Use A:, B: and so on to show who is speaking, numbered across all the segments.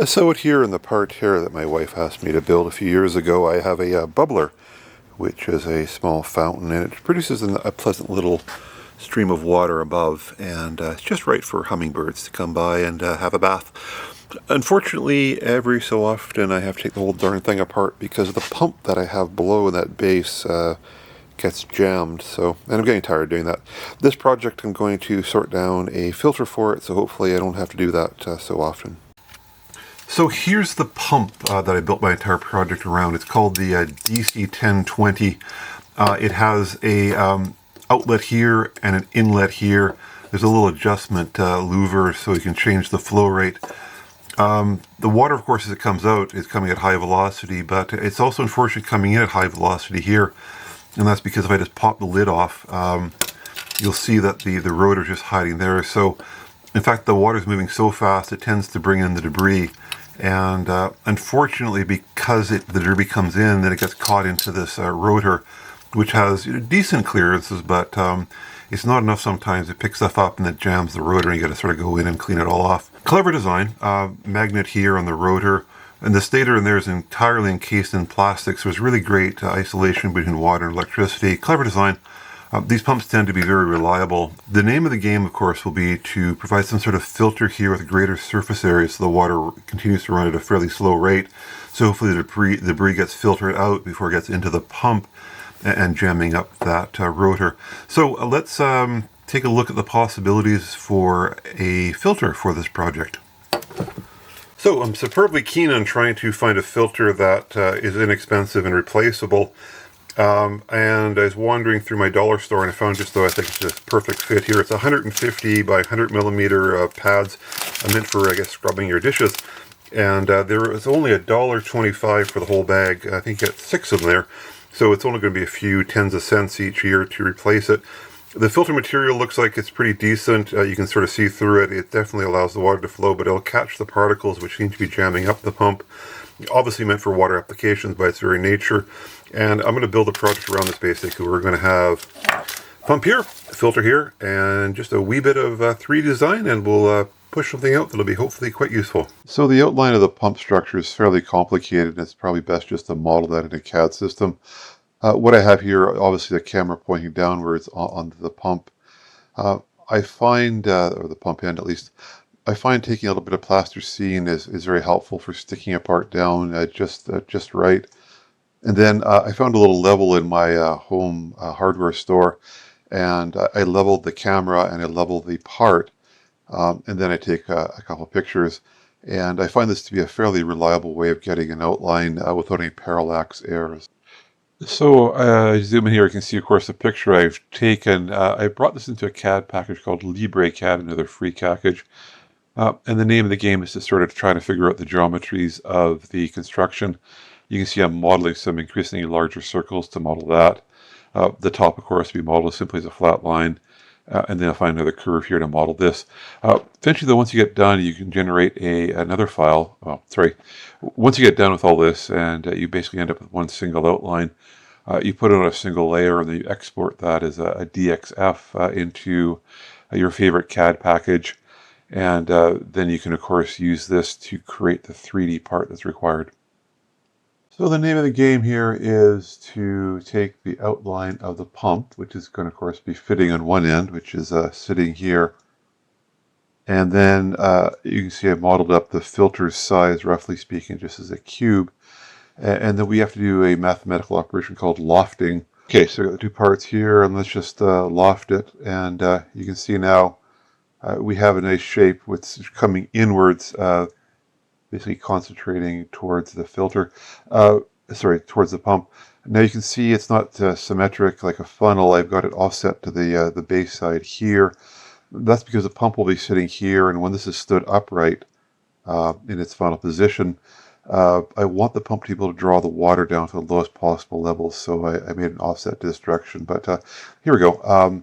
A: So out here in the part here that my wife asked me to build a few years ago, I have a bubbler, which is a small fountain, and it produces a pleasant little stream of water above, and it's just right for hummingbirds to come by and have a bath. Unfortunately, every so often I have to take the whole darn thing apart because the pump that I have below in that base gets jammed, and I'm getting tired of doing that. This project I'm going to sort down a filter for it, so hopefully I don't have to do that so often. So here's the pump that I built my entire project around. It's called the DC1020. It has a outlet here and an inlet here. There's a little adjustment louver so you can change the flow rate. The water, of course, as it comes out, is coming at high velocity, but it's also unfortunately coming in at high velocity here. And that's because if I just pop the lid off, you'll see that the rotor is just hiding there. So, in fact, the water is moving so fast, it tends to bring in the debris. And unfortunately, because the debris comes in, then it gets caught into this rotor, which has decent clearances, but it's not enough sometimes. It picks stuff up and it jams the rotor, and you got to sort of go in and clean it all off. Clever design. Magnet here on the rotor. And the stator in there is entirely encased in plastic, so it's really great isolation between water and electricity. Clever design. These pumps tend to be very reliable. The name of the game, of course, will be to provide some sort of filter here with a greater surface area so the water continues to run at a fairly slow rate. So hopefully the debris gets filtered out before it gets into the pump and jamming up that rotor. So let's take a look at the possibilities for a filter for this project. So I'm superbly keen on trying to find a filter that is inexpensive and replaceable. And I was wandering through my dollar store and I found just though I think it's just perfect fit here. It's 150 by 100 millimeter pads meant for, I guess, scrubbing your dishes. And there is only $1.25 for the whole bag. I think you get 6 of them there. So it's only going to be a few tens of cents each year to replace it. The filter material looks like it's pretty decent. You can sort of see through it. It definitely allows the water to flow, but it'll catch the particles which seem to be jamming up the pump. Obviously meant for water applications by its very nature. And I'm going to build a project around this basically. We're going to have pump here, filter here, and just a wee bit of 3D design, and we'll push something out that'll be hopefully quite useful. So the outline of the pump structure is fairly complicated, and it's probably best just to model that in a CAD system. What I have here, obviously the camera pointing downwards on the pump. I find, or the pump end at least, I find taking a little bit of plasticine is very helpful for sticking a part down just right. And then I found a little level in my home hardware store, and I leveled the camera and I leveled the part, and then I take a couple of pictures. And I find this to be a fairly reliable way of getting an outline without any parallax errors. So zoom in here, you can see, of course, the picture I've taken. I brought this into a CAD package called LibreCAD, another free package. And the name of the game is to sort of try to figure out the geometries of the construction. You can see I'm modeling some increasingly larger circles to model that. The top, of course, will be modeled simply as a flat line. And then I'll find another curve here to model this. Eventually, though, once you get done, you can generate another file. Once you get done with all this, and you basically end up with one single outline, you put it on a single layer, and then you export that as a DXF into your favorite CAD package. And then you can, of course, use this to create the 3D part that's required. So the name of the game here is to take the outline of the pump, which is going to, of course, be fitting on one end, which is sitting here. And then you can see I've modeled up the filter's size, roughly speaking, just as a cube. And then we have to do a mathematical operation called lofting. Okay, so I've got the two parts here, and let's just loft it. And you can see now we have a nice shape which is coming inwards, basically concentrating towards the filter, towards the pump. Now you can see it's not symmetric like a funnel. I've got it offset to the base side here. That's because the pump will be sitting here, and when this is stood upright in its final position, I want the pump to be able to draw the water down to the lowest possible levels, so I made an offset to this direction. But here we go.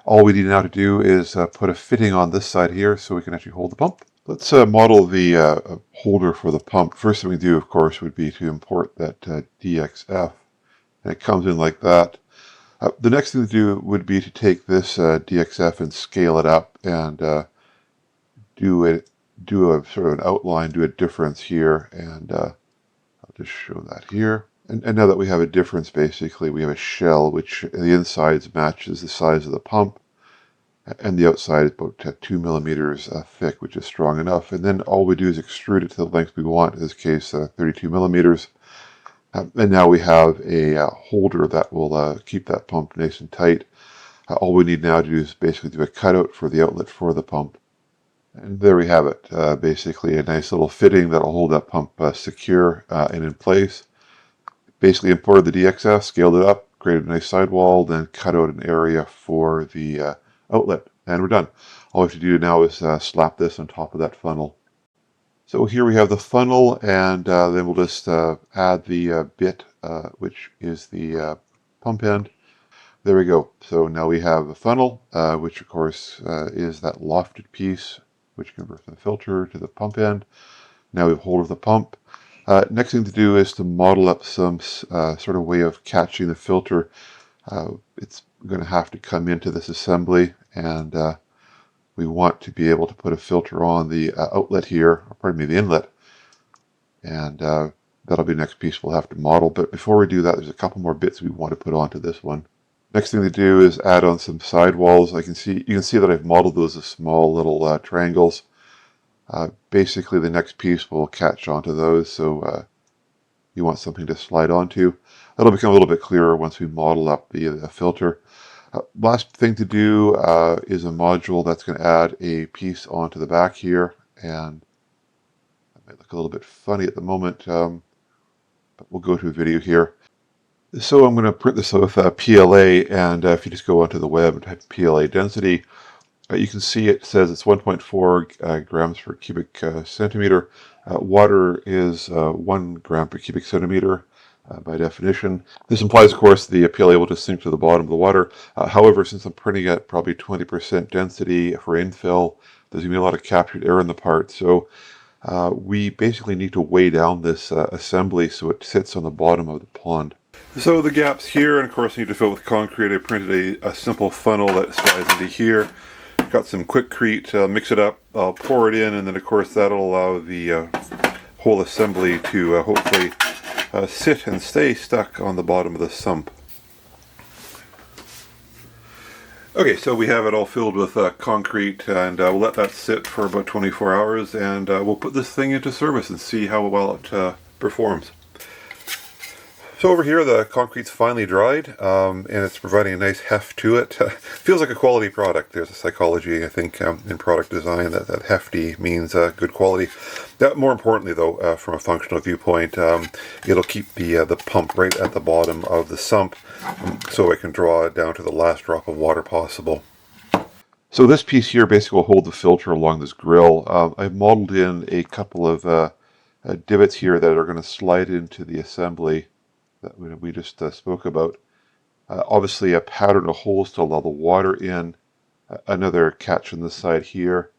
A: All we need now to do is put a fitting on this side here so we can actually hold the pump. Let's model the holder for the pump. First thing we do, of course, would be to import that DXF. And it comes in like that. The next thing to do would be to take this DXF and scale it up and do do a sort of an outline, do a difference here, and I'll just show that here. And now that we have a difference, basically, we have a shell which the insides matches the size of the pump, and the outside is about 2 millimeters thick, which is strong enough. And then all we do is extrude it to the length we want, in this case 32 millimeters. And now we have a holder that will keep that pump nice and tight. All we need now to do is basically do a cutout for the outlet for the pump. And there we have it, basically a nice little fitting that will hold that pump secure and in place. Basically imported the DXF, scaled it up, created a nice sidewall, then cut out an area for the outlet, and we're done. All we have to do now is slap this on top of that funnel. So here we have the funnel, and then we'll just add the bit, which is the pump end. There we go. So now we have a funnel, which of course is that lofted piece, which converts the filter to the pump end. Now we have hold of the pump. Next thing to do is to model up some sort of way of catching the filter. It's going to have to come into this assembly, and we want to be able to put a filter on the outlet here, or pardon me, the inlet, and that'll be the next piece we'll have to model. But before we do that, there's a couple more bits we want to put onto this one. Next thing to do is add on some sidewalls. You can see that I've modeled those as small little triangles. Basically, the next piece will catch onto those, so you want something to slide onto. That'll become a little bit clearer once we model up the filter. Last thing to do is a module that's going to add a piece onto the back here, and that might look a little bit funny at the moment, but we'll go to a video here. So I'm going to print this with PLA, and if you just go onto the web and type PLA density, you can see it says it's 1.4 grams per cubic centimeter. Water is 1 gram per cubic centimeter by definition. This implies, of course, the PLA will just sink to the bottom of the water. However, since I'm printing at probably 20% density for infill, there's going to be a lot of captured air in the part. So we basically need to weigh down this assembly so it sits on the bottom of the pond. So the gaps here, and of course, need to fill with concrete. I printed a simple funnel that slides into here. Got some Quickcrete, mix it up, I'll pour it in, and then of course that'll allow the whole assembly to hopefully sit and stay stuck on the bottom of the sump. Okay, so we have it all filled with concrete, and we'll let that sit for about 24 hours, and we'll put this thing into service and see how well it performs. So over here the concrete's finally dried, and it's providing a nice heft to it. Feels like a quality product. There's a psychology, I think, in product design that hefty means good quality. More importantly though, from a functional viewpoint, it'll keep the pump right at the bottom of the sump, so it can draw it down to the last drop of water possible. So this piece here basically will hold the filter along this grill. I've modeled in a couple of divots here that are going to slide into the assembly that we just spoke about. Obviously a pattern of holes to allow the water in, another catch on the side here,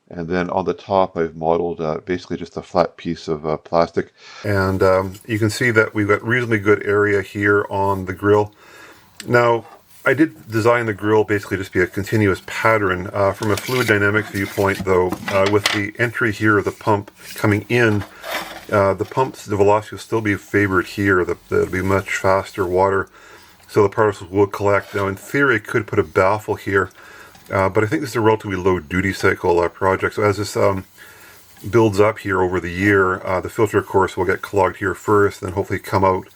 A: and then on the top I've modeled basically just a flat piece of plastic. And you can see that we've got reasonably good area here on the grill. Now I did design the grill basically just be a continuous pattern. From a fluid dynamics viewpoint though, with the entry here of the pump coming in, the velocity will still be favored here. There'll be much faster water, so the particles will collect. Now in theory I could put a baffle here, but I think this is a relatively low duty cycle project, so as this builds up here over the year, the filter of course will get clogged here first, then hopefully come out.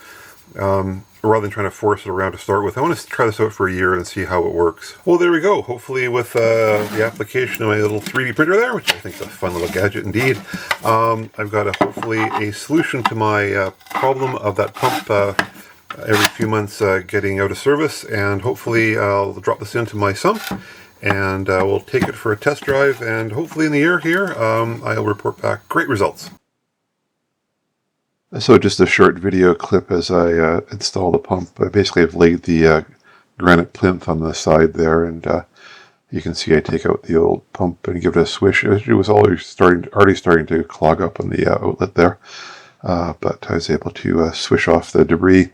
A: Rather than trying to force it around to start with, I want to try this out for a year and see how it works. Well, there we go. Hopefully with the application of my little 3D printer there, which I think is a fun little gadget indeed, I've got hopefully a solution to my problem of that pump every few months getting out of service, and hopefully I'll drop this into my sump and we'll take it for a test drive, and hopefully in the year here I'll report back great results. So just a short video clip as I install the pump. I basically have laid the granite plinth on the side there, and you can see I take out the old pump and give it a swish. It was already starting to clog up on the outlet there, but I was able to swish off the debris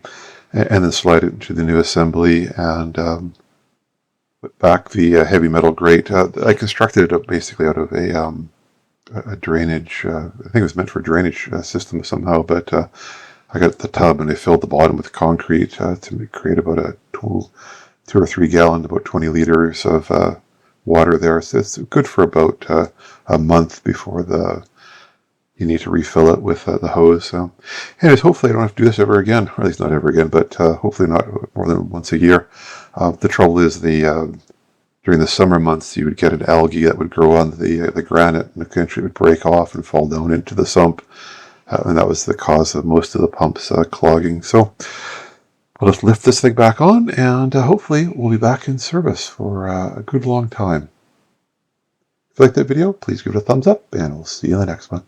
A: and then slide it into the new assembly and put back the heavy metal grate. I constructed it basically out of a a drainage. I think it was meant for a drainage system somehow, but I got the tub and I filled the bottom with concrete to create about a 2 or 3 gallon, about 20 liters of water there. So it's good for about a month before you need to refill it with the hose. So, anyways, hopefully I don't have to do this ever again, or at least not ever again, but hopefully not more than once a year. The trouble is during the summer months, you would get an algae that would grow on the granite, and eventually it would break off and fall down into the sump. And that was the cause of most of the pumps clogging. So I'll just lift this thing back on, and hopefully we'll be back in service for a good long time. If you like that video, please give it a thumbs up, and we'll see you in the next one.